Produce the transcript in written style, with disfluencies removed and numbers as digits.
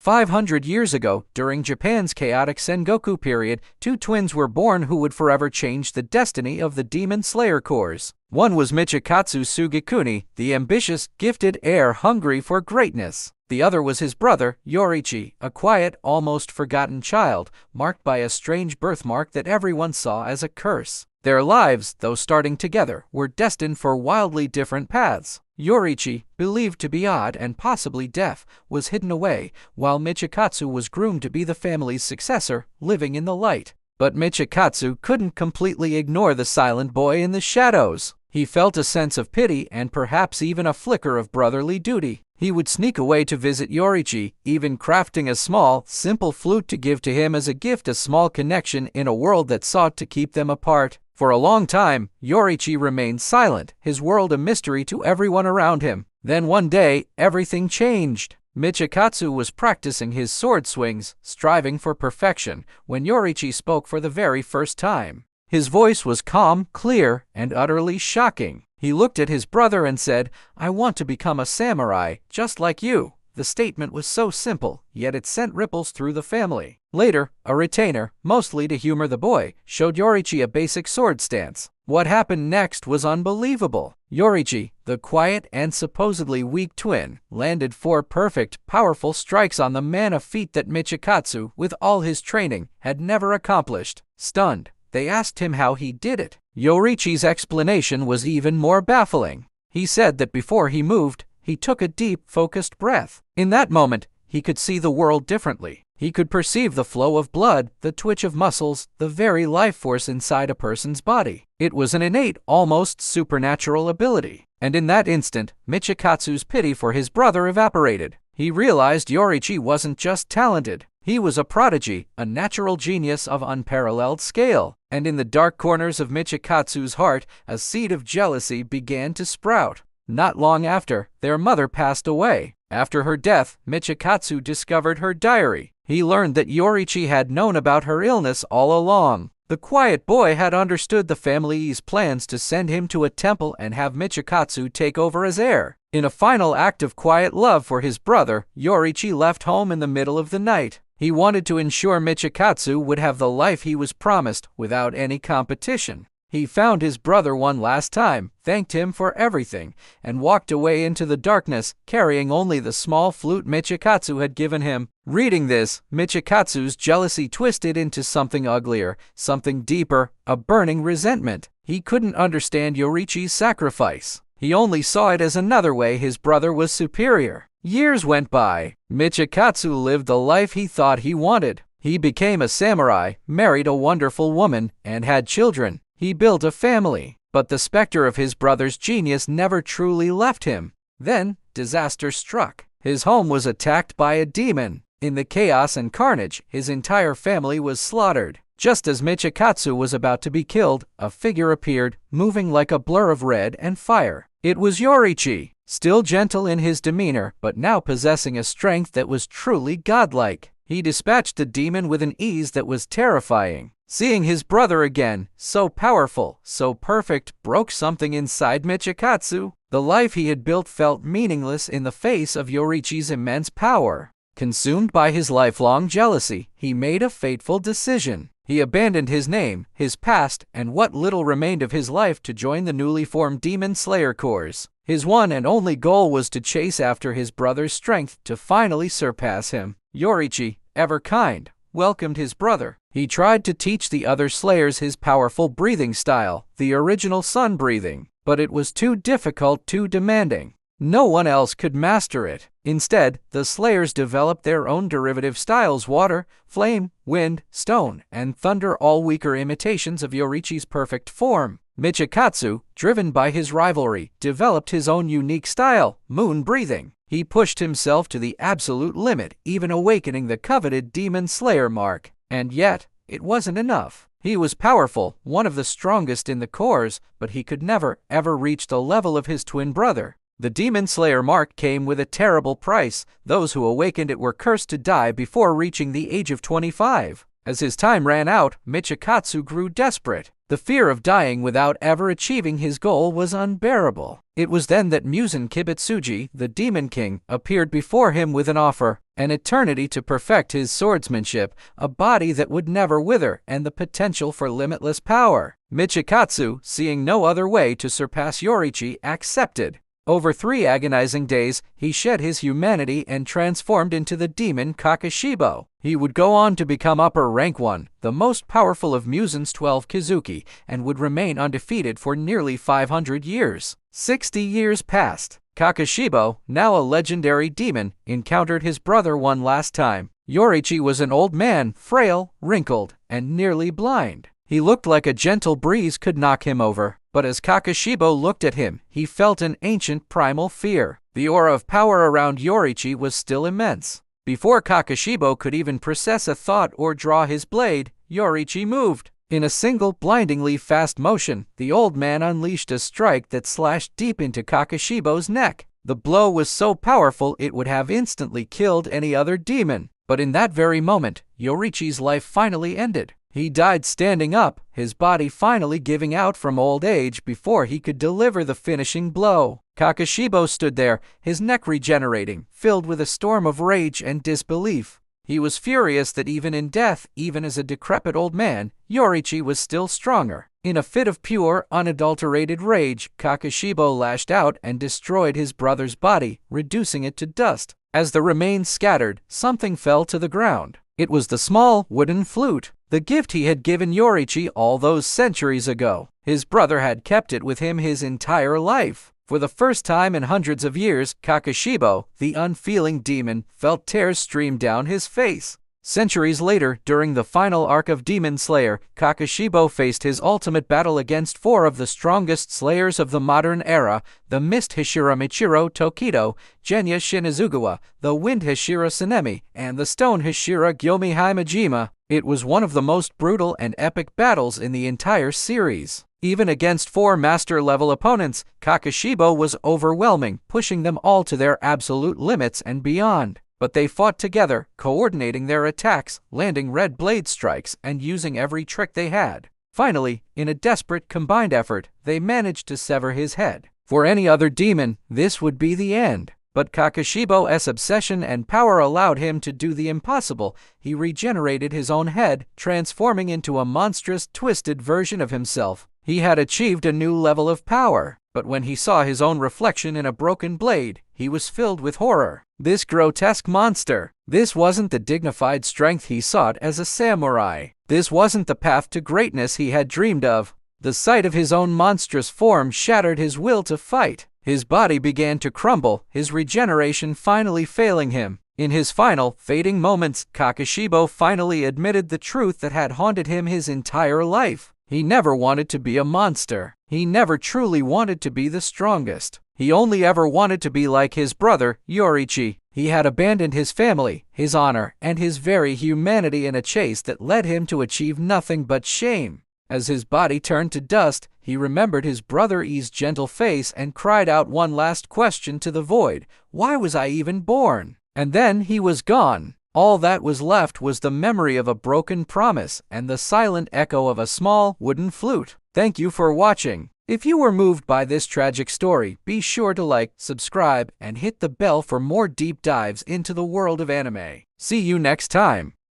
500 years ago, during Japan's chaotic Sengoku period, two twins were born who would forever change the destiny of the Demon Slayer Corps. One was Michikatsu Tsugikuni, the ambitious, gifted heir hungry for greatness. The other was his brother, Yoriichi, a quiet, almost forgotten child, marked by a strange birthmark that everyone saw as a curse. Their lives, though starting together, were destined for wildly different paths. Yoriichi, believed to be odd and possibly deaf, was hidden away, while Michikatsu was groomed to be the family's successor, living in the light. But Michikatsu couldn't completely ignore the silent boy in the shadows. He felt a sense of pity and perhaps even a flicker of brotherly duty. He would sneak away to visit Yoriichi, even crafting a small, simple flute to give to him as a gift, a small connection in a world that sought to keep them apart. For a long time, Yoriichi remained silent, his world a mystery to everyone around him. Then one day, everything changed. Michikatsu was practicing his sword swings, striving for perfection, when Yoriichi spoke for the very first time. His voice was calm, clear, and utterly shocking. He looked at his brother and said, "I want to become a samurai, just like you." The statement was so simple, yet it sent ripples through the family. Later, a retainer, mostly to humor the boy, showed Yoriichi a basic sword stance. What happened next was unbelievable. Yoriichi, the quiet and supposedly weak twin, landed 4 perfect, powerful strikes on the man, a feat that Michikatsu, with all his training, had never accomplished. Stunned, they asked him how he did it. Yoriichi's explanation was even more baffling. He said that before he moved, he took a deep, focused breath. In that moment, he could see the world differently. He could perceive the flow of blood, the twitch of muscles, the very life force inside a person's body. It was an innate, almost supernatural ability. And in that instant, Michikatsu's pity for his brother evaporated. He realized Yoriichi wasn't just talented. He was a prodigy, a natural genius of unparalleled scale. And in the dark corners of Michikatsu's heart, a seed of jealousy began to sprout. Not long after, their mother passed away. After her death, Michikatsu discovered her diary. He learned that Yoriichi had known about her illness all along. The quiet boy had understood the family's plans to send him to a temple and have Michikatsu take over as heir. In a final act of quiet love for his brother, Yoriichi left home in the middle of the night. He wanted to ensure Michikatsu would have the life he was promised without any competition. He found his brother one last time, thanked him for everything, and walked away into the darkness, carrying only the small flute Michikatsu had given him. Reading this, Michikatsu's jealousy twisted into something uglier, something deeper, a burning resentment. He couldn't understand Yoriichi's sacrifice. He only saw it as another way his brother was superior. Years went by. Michikatsu lived the life he thought he wanted. He became a samurai, married a wonderful woman, and had children. He built a family, but the specter of his brother's genius never truly left him. Then, disaster struck. His home was attacked by a demon. In the chaos and carnage, his entire family was slaughtered. Just as Michikatsu was about to be killed, a figure appeared, moving like a blur of red and fire. It was Yoriichi, still gentle in his demeanor, but now possessing a strength that was truly godlike. He dispatched the demon with an ease that was terrifying. Seeing his brother again, so powerful, so perfect, broke something inside Michikatsu. The life he had built felt meaningless in the face of Yoriichi's immense power. Consumed by his lifelong jealousy, he made a fateful decision. He abandoned his name, his past, and what little remained of his life to join the newly formed Demon Slayer Corps. His one and only goal was to chase after his brother's strength to finally surpass him. Yoriichi, ever kind, welcomed his brother. He tried to teach the other Slayers his powerful breathing style, the original sun breathing, but it was too difficult, too demanding. No one else could master it. Instead, the Slayers developed their own derivative styles: water, flame, wind, stone, and thunder, all weaker imitations of Yoriichi's perfect form. Michikatsu, driven by his rivalry, developed his own unique style, moon breathing. He pushed himself to the absolute limit, even awakening the coveted Demon Slayer mark. And yet, it wasn't enough. He was powerful, one of the strongest in the Corps, but he could never, ever reach the level of his twin brother. The Demon Slayer mark came with a terrible price. Those who awakened it were cursed to die before reaching the age of 25. As his time ran out, Michikatsu grew desperate. The fear of dying without ever achieving his goal was unbearable. It was then that Musen Kibitsuji, the Demon King, appeared before him with an offer. an eternity to perfect his swordsmanship, a body that would never wither, and the potential for limitless power. Michikatsu, seeing no other way to surpass Yoriichi, accepted. Over 3 agonizing days, he shed his humanity and transformed into the demon Kokushibo. He would go on to become upper rank 1, the most powerful of Musen's 12 Kizuki, and would remain undefeated for nearly 500 years. 60 years passed. Kokushibo, now a legendary demon, encountered his brother one last time. Yoriichi was an old man, frail, wrinkled, and nearly blind. He looked like a gentle breeze could knock him over. But as Kokushibo looked at him, he felt an ancient primal fear. The aura of power around Yoriichi was still immense. Before Kokushibo could even process a thought or draw his blade, Yoriichi moved. In a single, blindingly fast motion, the old man unleashed a strike that slashed deep into Kokushibo's neck. The blow was so powerful it would have instantly killed any other demon. But in that very moment, Yoriichi's life finally ended. He died standing up, his body finally giving out from old age before he could deliver the finishing blow. Kokushibo stood there, his neck regenerating, filled with a storm of rage and disbelief. He was furious that even in death, even as a decrepit old man, Yoriichi was still stronger. In a fit of pure, unadulterated rage, Kokushibo lashed out and destroyed his brother's body, reducing it to dust. As the remains scattered, something fell to the ground. It was the small, wooden flute, the gift he had given Yoriichi all those centuries ago. His brother had kept it with him his entire life. For the first time in hundreds of years, Kokushibo, the unfeeling demon, felt tears stream down his face. Centuries later, during the final arc of Demon Slayer, Kokushibo faced his ultimate battle against 4 of the strongest slayers of the modern era, the Mist Hashira Michiro Tokido, Genya Shinazugawa, the Wind Hashira Sanemi, and the Stone Hashira Gyomi Himejima. It was one of the most brutal and epic battles in the entire series. Even against 4 master-level opponents, Kokushibo was overwhelming, pushing them all to their absolute limits and beyond. But they fought together, coordinating their attacks, landing red blade strikes, and using every trick they had. Finally, in a desperate combined effort, they managed to sever his head. For any other demon, this would be the end. But Kokushibo's obsession and power allowed him to do the impossible. He regenerated his own head, transforming into a monstrous, twisted version of himself. He had achieved a new level of power. But when he saw his own reflection in a broken blade, he was filled with horror. This grotesque monster. This wasn't the dignified strength he sought as a samurai. This wasn't the path to greatness he had dreamed of. The sight of his own monstrous form shattered his will to fight. His body began to crumble, his regeneration finally failing him. In his final, fading moments, Kokushibo finally admitted the truth that had haunted him his entire life. He never wanted to be a monster. He never truly wanted to be the strongest. He only ever wanted to be like his brother, Yoriichi. He had abandoned his family, his honor, and his very humanity in a chase that led him to achieve nothing but shame. As his body turned to dust, he remembered his brother's gentle face and cried out one last question to the void. Why was I even born? And then he was gone. All that was left was the memory of a broken promise and the silent echo of a small wooden flute. Thank you for watching. If you were moved by this tragic story, be sure to like, subscribe, and hit the bell for more deep dives into the world of anime. See you next time.